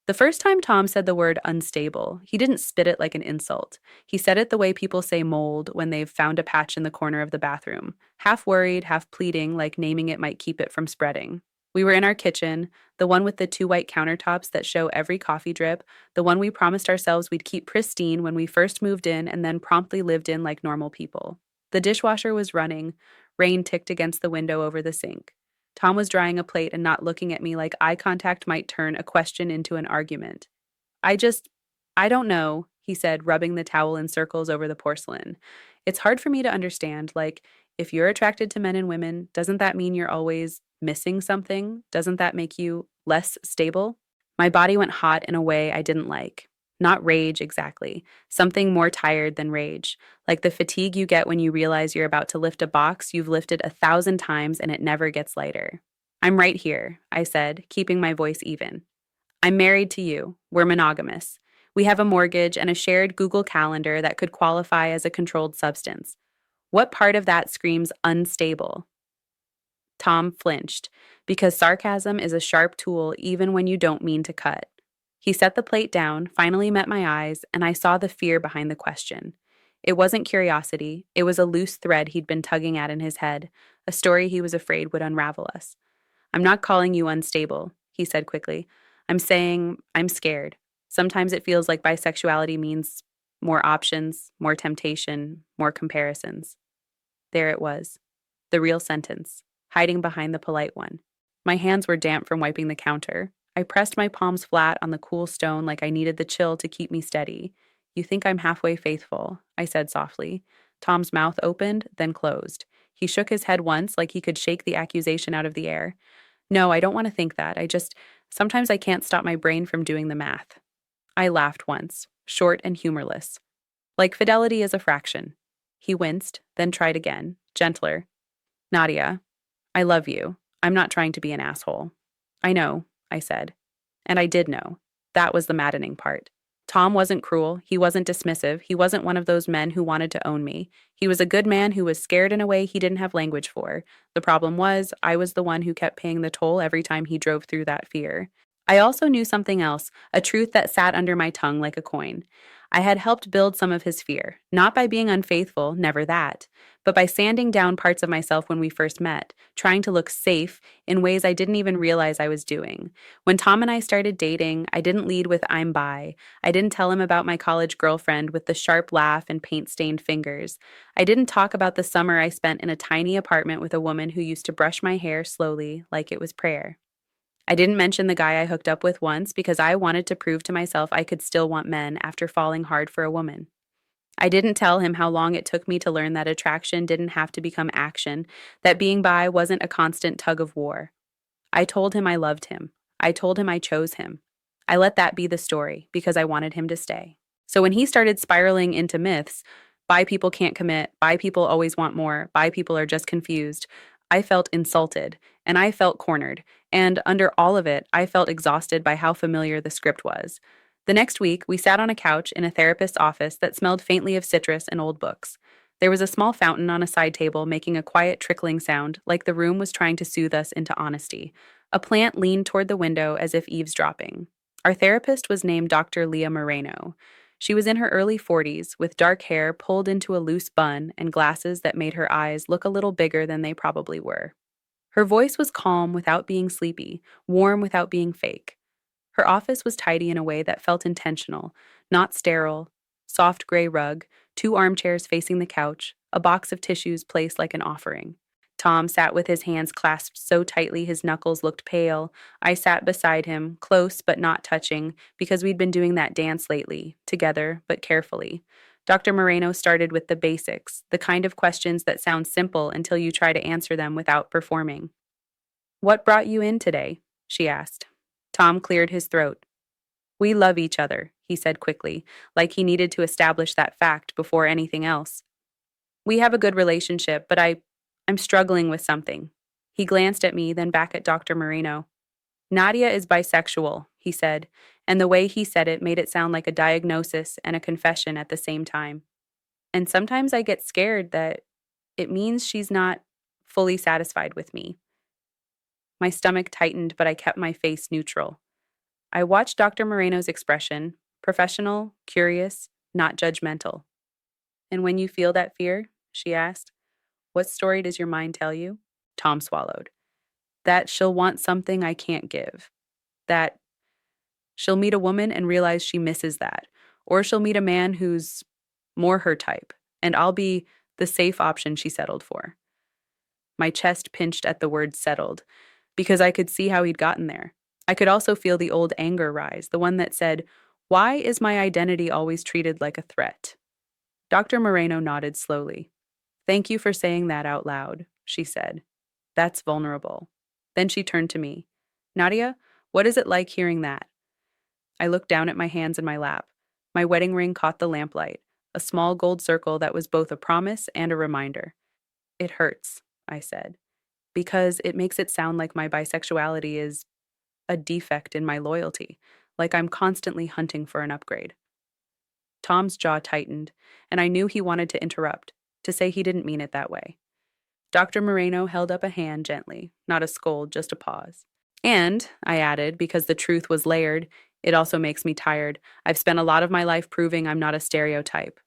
The first time Tom said the word unstable, he didn't spit it like an insult. He said it the way people say mold when they've found a patch in the corner of the bathroom, half worried, half pleading, like naming it might keep it from spreading. We were in our kitchen, the one with the two white countertops that show every coffee drip, the one we promised ourselves we'd keep pristine when we first moved in and then promptly lived in like normal people. The dishwasher was running, rain ticked against the window over the sink. Tom was drying a plate and not looking at me like eye contact might turn a question into an argument. I just, I don't know, he said, rubbing the towel in circles over the porcelain. It's hard for me to understand. Like, if you're attracted to men and women, doesn't that mean you're always missing something? Doesn't that make you less stable? My body went hot in a way I didn't like. Not rage exactly, something more tired than rage, like the fatigue you get when you realize you're about to lift a box you've lifted 1,000 times and it never gets lighter. I'm right here, I said, keeping my voice even. I'm married to you. We're monogamous. We have a mortgage and a shared Google Calendar that could qualify as a controlled substance. What part of that screams unstable? Tom flinched, because sarcasm is a sharp tool even when you don't mean to cut. He set the plate down, finally met my eyes, and I saw the fear behind the question. It wasn't curiosity, it was a loose thread he'd been tugging at in his head, a story he was afraid would unravel us. I'm not calling you unstable, he said quickly. I'm saying I'm scared. Sometimes it feels like bisexuality means more options, more temptation, more comparisons. There it was, the real sentence, hiding behind the polite one. My hands were damp from wiping the counter. I pressed my palms flat on the cool stone like I needed the chill to keep me steady. You think I'm halfway faithful, I said softly. Tom's mouth opened, then closed. He shook his head once like he could shake the accusation out of the air. No, I don't want to think that. Sometimes I can't stop my brain from doing the math. I laughed once, short and humorless. Like fidelity is a fraction. He winced, then tried again, gentler. Nadia, I love you. I'm not trying to be an asshole. I know, I said. And I did know. That was the maddening part. Tom wasn't cruel. He wasn't dismissive. He wasn't one of those men who wanted to own me. He was a good man who was scared in a way he didn't have language for. The problem was, I was the one who kept paying the toll every time he drove through that fear. I also knew something else, a truth that sat under my tongue like a coin. I had helped build some of his fear, not by being unfaithful, never that, but by sanding down parts of myself when we first met, trying to look safe in ways I didn't even realize I was doing. When Tom and I started dating, I didn't lead with I'm bi. I didn't tell him about my college girlfriend with the sharp laugh and paint-stained fingers. I didn't talk about the summer I spent in a tiny apartment with a woman who used to brush my hair slowly, like it was prayer. I didn't mention the guy I hooked up with once because I wanted to prove to myself I could still want men after falling hard for a woman. I didn't tell him how long it took me to learn that attraction didn't have to become action, that being bi wasn't a constant tug of war. I told him I loved him. I told him I chose him. I let that be the story because I wanted him to stay. So when he started spiraling into myths, bi people can't commit, bi people always want more, bi people are just confused, I felt insulted, and I felt cornered, and under all of it, I felt exhausted by how familiar the script was. The next week, we sat on a couch in a therapist's office that smelled faintly of citrus and old books. There was a small fountain on a side table making a quiet trickling sound, like the room was trying to soothe us into honesty. A plant leaned toward the window as if eavesdropping. Our therapist was named Dr. Leah Moreno. She was in her early 40s, with dark hair pulled into a loose bun and glasses that made her eyes look a little bigger than they probably were. Her voice was calm without being sleepy, warm without being fake. Her office was tidy in a way that felt intentional, not sterile. Soft gray rug, two armchairs facing the couch, a box of tissues placed like an offering. Tom sat with his hands clasped so tightly his knuckles looked pale. I sat beside him, close but not touching, because we'd been doing that dance lately, together but carefully. Dr. Moreno started with the basics, the kind of questions that sound simple until you try to answer them without performing. What brought you in today? She asked. Tom cleared his throat. We love each other, he said quickly, like he needed to establish that fact before anything else. We have a good relationship, but I'm struggling with something. He glanced at me, then back at Dr. Marino. Nadia is bisexual, he said, and the way he said it made it sound like a diagnosis and a confession at the same time. And sometimes I get scared that it means she's not fully satisfied with me. My stomach tightened, but I kept my face neutral. I watched Dr. Moreno's expression, professional, curious, not judgmental. And when you feel that fear, she asked, what story does your mind tell you? Tom swallowed. That she'll want something I can't give. That she'll meet a woman and realize she misses that. Or she'll meet a man who's more her type, and I'll be the safe option she settled for. My chest pinched at the word settled, because I could see how he'd gotten there. I could also feel the old anger rise, the one that said, why is my identity always treated like a threat? Dr. Moreno nodded slowly. Thank you for saying that out loud, she said. That's vulnerable. Then she turned to me. Nadia, what is it like hearing that? I looked down at my hands in my lap. My wedding ring caught the lamplight, a small gold circle that was both a promise and a reminder. It hurts, I said, because it makes it sound like my bisexuality is a defect in my loyalty, like I'm constantly hunting for an upgrade. Tom's jaw tightened, and I knew he wanted to interrupt, to say he didn't mean it that way. Dr. Moreno held up a hand gently, not a scold, just a pause. And, I added, because the truth was layered, it also makes me tired. I've spent a lot of my life proving I'm not a stereotype.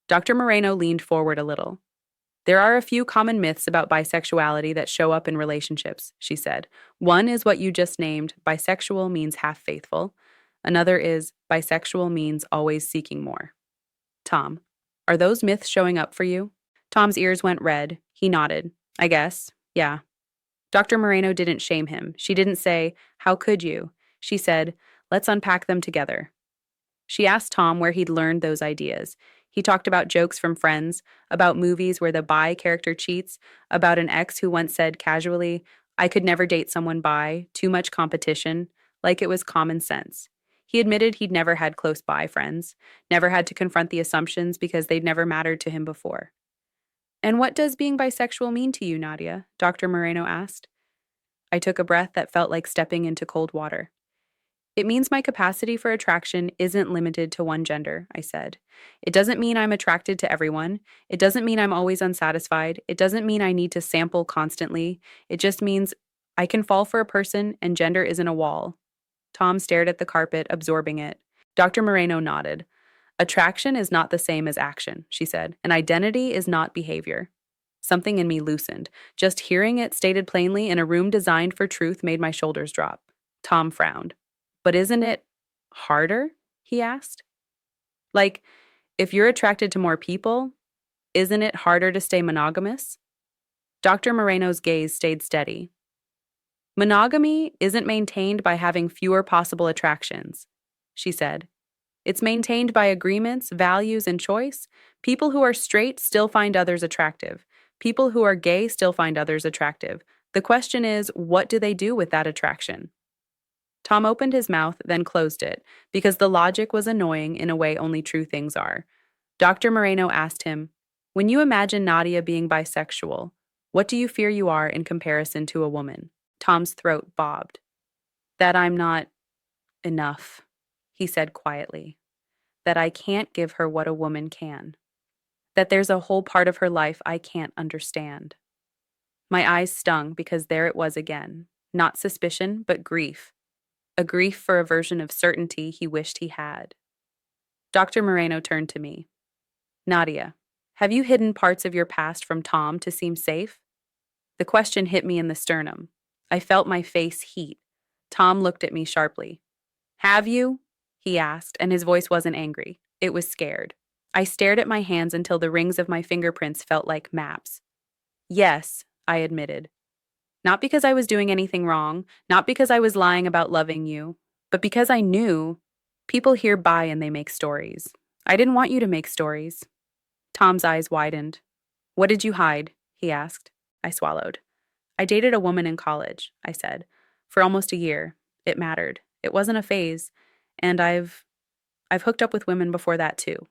Dr. Moreno leaned forward a little. There are a few common myths about bisexuality that show up in relationships, she said. One is what you just named, bisexual means half faithful. Another is, bisexual means always seeking more. Tom, are those myths showing up for you? Tom's ears went red. He nodded. I guess. Yeah. Dr. Moreno didn't shame him. She didn't say, how could you? She said, let's unpack them together. She asked Tom where he'd learned those ideas. He talked about jokes from friends, about movies where the bi character cheats, about an ex who once said casually, I could never date someone bi, too much competition, like it was common sense. He admitted he'd never had close bi friends, never had to confront the assumptions because they'd never mattered to him before. And what does being bisexual mean to you, Nadia? Dr. Moreno asked. I took a breath that felt like stepping into cold water. It means my capacity for attraction isn't limited to one gender, I said. It doesn't mean I'm attracted to everyone. It doesn't mean I'm always unsatisfied. It doesn't mean I need to sample constantly. It just means I can fall for a person and gender isn't a wall. Tom stared at the carpet, absorbing it. Dr. Moreno nodded. Attraction is not the same as action, she said, and identity is not behavior. Something in me loosened. Just hearing it stated plainly in a room designed for truth made my shoulders drop. Tom frowned. But isn't it harder? He asked. Like, if you're attracted to more people, isn't it harder to stay monogamous? Dr. Moreno's gaze stayed steady. Monogamy isn't maintained by having fewer possible attractions, she said. It's maintained by agreements, values, and choice. People who are straight still find others attractive. People who are gay still find others attractive. The question is, what do they do with that attraction? Tom opened his mouth, then closed it, because the logic was annoying in a way only true things are. Dr. Moreno asked him, when you imagine Nadia being bisexual, what do you fear you are in comparison to a woman? Tom's throat bobbed. That I'm not enough, he said quietly. That I can't give her what a woman can. That there's a whole part of her life I can't understand. My eyes stung because there it was again. Not suspicion, but grief. A grief for a version of certainty he wished he had. Dr. Moreno turned to me. Nadia, have you hidden parts of your past from Tom to seem safe? The question hit me in the sternum. I felt my face heat. Tom looked at me sharply. Have you? He asked, and his voice wasn't angry. It was scared. I stared at my hands until the rings of my fingerprints felt like maps. Yes, I admitted. Not because I was doing anything wrong, not because I was lying about loving you, but because I knew people hear bi and they make stories. I didn't want you to make stories. Tom's eyes widened. What did you hide? He asked. I swallowed. I dated a woman in college, I said. For almost a year. It mattered. It wasn't a phase. And I've hooked up with women before that too.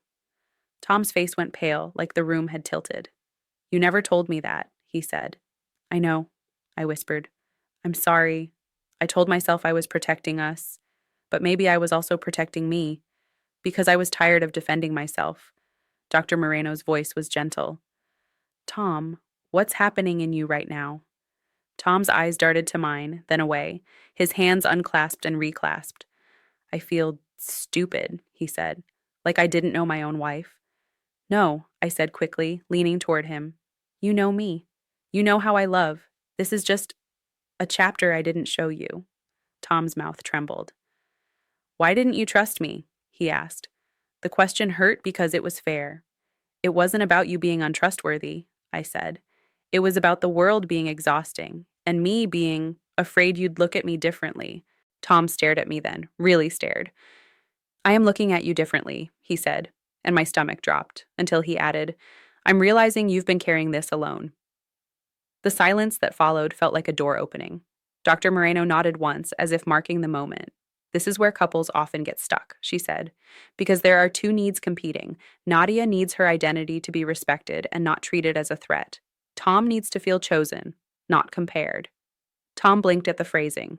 Tom's face went pale, like the room had tilted. You never told me that, he said. I know, I whispered. I'm sorry. I told myself I was protecting us, but maybe I was also protecting me, because I was tired of defending myself. Dr. Moreno's voice was gentle. Tom, what's happening in you right now? Tom's eyes darted to mine, then away, his hands unclasped and reclasped. I feel stupid, he said, like I didn't know my own wife. No, I said quickly, leaning toward him. You know me. You know how I love. This is just a chapter I didn't show you. Tom's mouth trembled. Why didn't you trust me? He asked. The question hurt because it was fair. It wasn't about you being untrustworthy, I said. It was about the world being exhausting, and me being afraid you'd look at me differently. Tom stared at me then, really stared. I am looking at you differently, he said, and my stomach dropped, until he added, I'm realizing you've been carrying this alone. The silence that followed felt like a door opening. Dr. Moreno nodded once, as if marking the moment. This is where couples often get stuck, she said, because there are two needs competing. Nadia needs her identity to be respected and not treated as a threat. Tom needs to feel chosen, not compared. Tom blinked at the phrasing.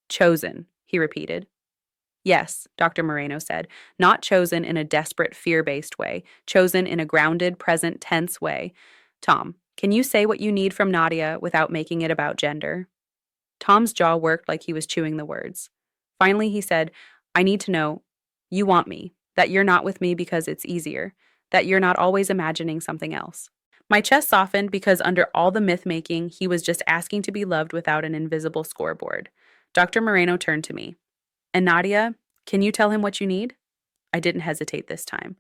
Chosen, he repeated. Yes, Dr. Moreno said, not chosen in a desperate, fear-based way, chosen in a grounded, present tense way. Tom, can you say what you need from Nadia without making it about gender? Tom's jaw worked like he was chewing the words. Finally, he said, I need to know, you want me, that you're not with me because it's easier, that you're not always imagining something else. My chest softened because under all the myth-making, he was just asking to be loved without an invisible scoreboard. Dr. Moreno turned to me. And Nadia, can you tell him what you need? I didn't hesitate this time.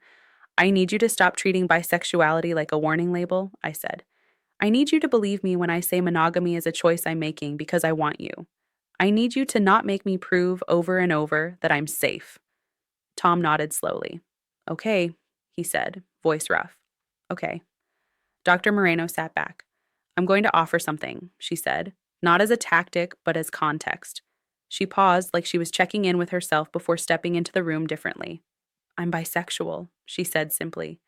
I need you to stop treating bisexuality like a warning label, I said. I need you to believe me when I say monogamy is a choice I'm making because I want you. I need you to not make me prove over and over that I'm safe. Tom nodded slowly. Okay, he said, voice rough. Okay. Dr. Moreno sat back. I'm going to offer something, she said, not as a tactic, but as context. She paused like she was checking in with herself before stepping into the room differently. I'm bisexual, she said simply.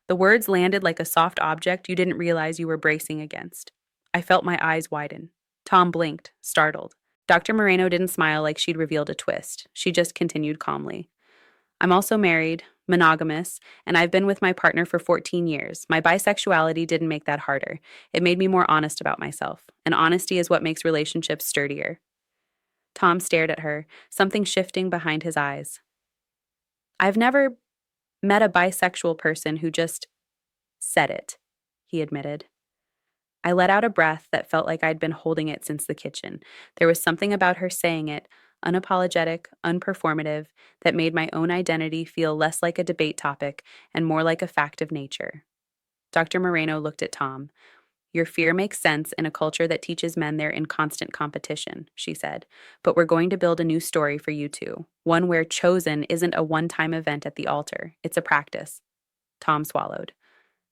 The words landed like a soft object you didn't realize you were bracing against. I felt my eyes widen. Tom blinked, startled. Dr. Moreno didn't smile like she'd revealed a twist. She just continued calmly. I'm also married, monogamous, and I've been with my partner for 14 years. My bisexuality didn't make that harder. It made me more honest about myself, and honesty is what makes relationships sturdier. Tom stared at her, something shifting behind his eyes. I've never met a bisexual person who just said it, he admitted. I let out a breath that felt like I'd been holding it since the kitchen. There was something about her saying it, unapologetic, unperformative, that made my own identity feel less like a debate topic and more like a fact of nature. Dr. Moreno looked at Tom. Your fear makes sense in a culture that teaches men they're in constant competition, she said. But we're going to build a new story for you two, one where chosen isn't a one-time event at the altar. It's a practice. Tom swallowed.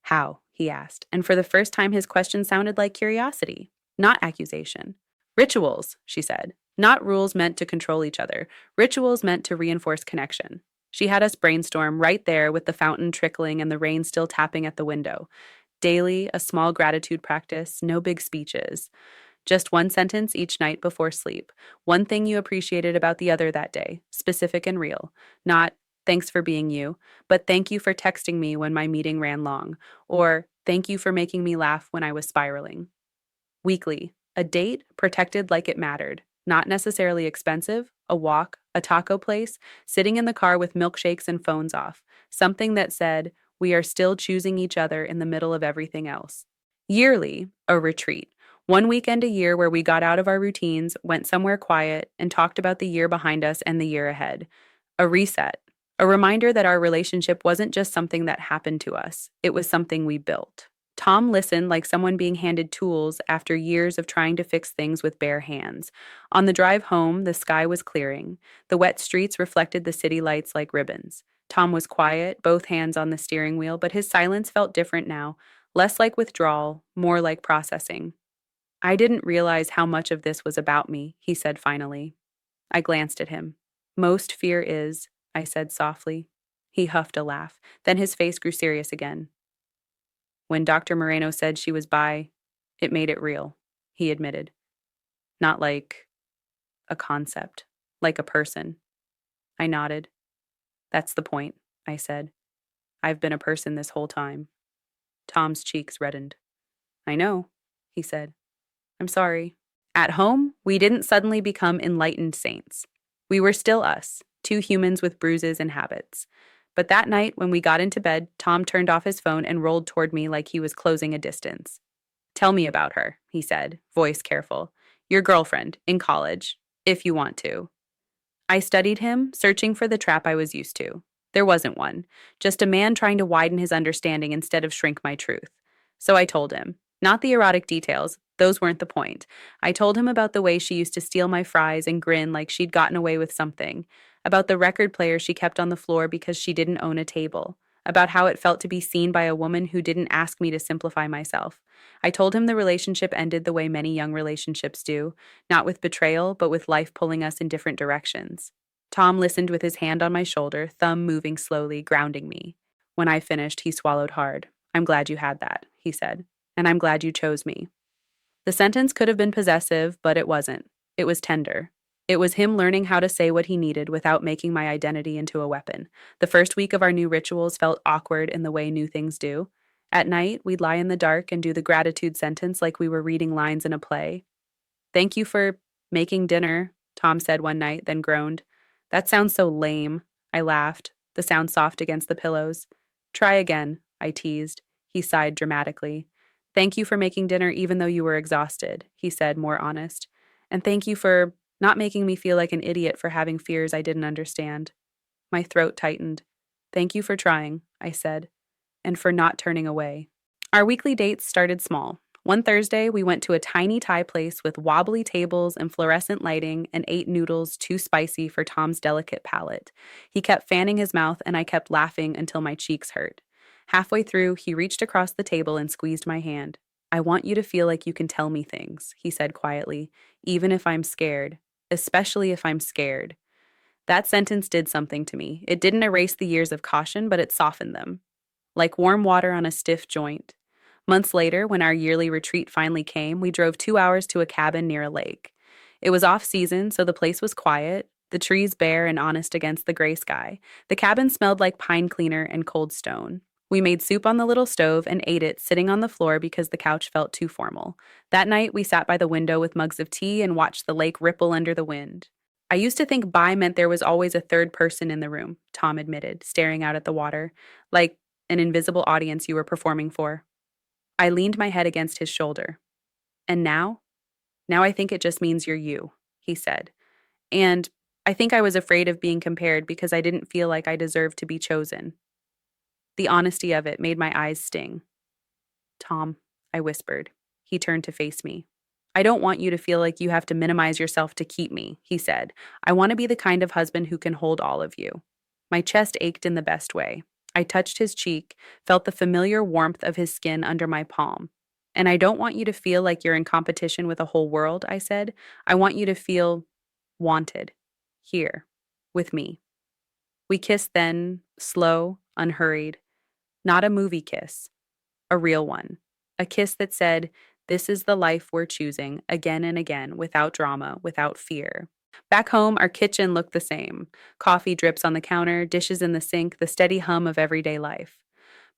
How? He asked, and for the first time his question sounded like curiosity, not accusation. Rituals, she said, not rules meant to control each other, rituals meant to reinforce connection. She had us brainstorm right there with the fountain trickling and the rain still tapping at the window. Daily, a small gratitude practice, no big speeches. Just one sentence each night before sleep. One thing you appreciated about the other that day, specific and real. Not, thanks for being you, but thank you for texting me when my meeting ran long, or thank you for making me laugh when I was spiraling. Weekly, a date protected like it mattered. Not necessarily expensive, a walk, a taco place, sitting in the car with milkshakes and phones off. Something that said, we are still choosing each other in the middle of everything else. Yearly, a retreat. One weekend a year where we got out of our routines, went somewhere quiet, and talked about the year behind us and the year ahead. A reset. A reminder that our relationship wasn't just something that happened to us, it was something we built. Tom listened like someone being handed tools after years of trying to fix things with bare hands. On the drive home, the sky was clearing. The wet streets reflected the city lights like ribbons. Tom was quiet, both hands on the steering wheel, but his silence felt different now, less like withdrawal, more like processing. I didn't realize how much of this was about me, he said finally. I glanced at him. Most fear is, I said softly. He huffed a laugh. Then his face grew serious again. When Dr. Moreno said she was bi, it made it real, he admitted. Not like a concept, like a person. I nodded. That's the point, I said. I've been a person this whole time. Tom's cheeks reddened. I know, he said. I'm sorry. At home, we didn't suddenly become enlightened saints. We were still us, two humans with bruises and habits. But that night, when we got into bed, Tom turned off his phone and rolled toward me like he was closing a distance. Tell me about her, he said, voice careful. Your girlfriend, in college, if you want to. I studied him, searching for the trap I was used to. There wasn't one, just a man trying to widen his understanding instead of shrink my truth. So I told him. Not the erotic details, those weren't the point. I told him about the way she used to steal my fries and grin like she'd gotten away with something, about the record player she kept on the floor because she didn't own a table, about how it felt to be seen by a woman who didn't ask me to simplify myself. I told him the relationship ended the way many young relationships do, not with betrayal, but with life pulling us in different directions. Tom listened with his hand on my shoulder, thumb moving slowly, grounding me. When I finished, he swallowed hard. I'm glad you had that, he said, and I'm glad you chose me. The sentence could have been possessive, but it wasn't. It was tender. It was him learning how to say what he needed without making my identity into a weapon. The first week of our new rituals felt awkward in the way new things do. At night, we'd lie in the dark and do the gratitude sentence like we were reading lines in a play. Thank you for making dinner, Tom said one night, then groaned. That sounds so lame. I laughed, the sound soft against the pillows. Try again, I teased. He sighed dramatically. Thank you for making dinner even though you were exhausted, he said, more honest. And thank you for not making me feel like an idiot for having fears I didn't understand. My throat tightened. Thank you for trying, I said, and for not turning away. Our weekly dates started small. One Thursday, we went to a tiny Thai place with wobbly tables and fluorescent lighting and ate noodles too spicy for Tom's delicate palate. He kept fanning his mouth, and I kept laughing until my cheeks hurt. Halfway through, he reached across the table and squeezed my hand. I want you to feel like you can tell me things, he said quietly, even if I'm scared, especially if I'm scared. That sentence did something to me. It didn't erase the years of caution, but it softened them. Like warm water on a stiff joint. Months later, when our yearly retreat finally came, we drove 2 hours to a cabin near a lake. It was off season, so the place was quiet, the trees bare and honest against the gray sky. The cabin smelled like pine cleaner and cold stone. We made soup on the little stove and ate it sitting on the floor because the couch felt too formal. That night, we sat by the window with mugs of tea and watched the lake ripple under the wind. I used to think bi meant there was always a third person in the room, Tom admitted, staring out at the water, like an invisible audience you were performing for. I leaned my head against his shoulder. And now? Now I think it just means you're you, he said. And I think I was afraid of being compared because I didn't feel like I deserved to be chosen. The honesty of it made my eyes sting. Tom, I whispered. He turned to face me. I don't want you to feel like you have to minimize yourself to keep me, he said. I want to be the kind of husband who can hold all of you. My chest ached in the best way. I touched his cheek, felt the familiar warmth of his skin under my palm. And I don't want you to feel like you're in competition with a whole world, I said. I want you to feel wanted. Here. With me. We kissed then, slow, unhurried. Not a movie kiss. A real one. A kiss that said, this is the life we're choosing, again and again, without drama, without fear. Back home, our kitchen looked the same. Coffee drips on the counter, dishes in the sink, the steady hum of everyday life.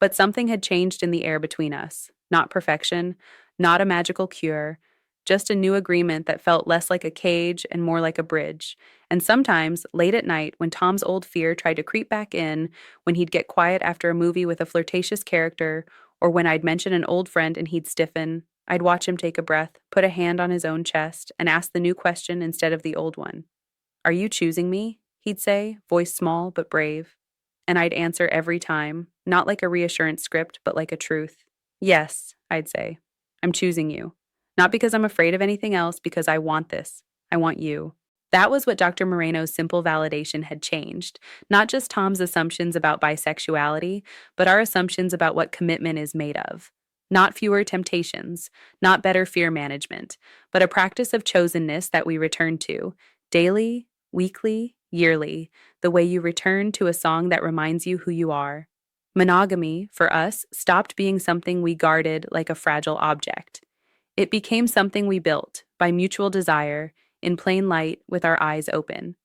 But something had changed in the air between us. Not perfection, not a magical cure, just a new agreement that felt less like a cage and more like a bridge. And sometimes, late at night, when Tom's old fear tried to creep back in, when he'd get quiet after a movie with a flirtatious character, or when I'd mention an old friend and he'd stiffen, I'd watch him take a breath, put a hand on his own chest, and ask the new question instead of the old one. Are you choosing me? He'd say, voice small but brave. And I'd answer every time, not like a reassurance script, but like a truth. Yes, I'd say. I'm choosing you. Not because I'm afraid of anything else, because I want this. I want you. That was what Dr. Moreno's simple validation had changed. Not just Tom's assumptions about bisexuality, but our assumptions about what commitment is made of. Not fewer temptations, not better fear management, but a practice of chosenness that we return to, daily, weekly, yearly, the way you return to a song that reminds you who you are. Monogamy, for us, stopped being something we guarded like a fragile object. It became something we built, by mutual desire, in plain light, with our eyes open.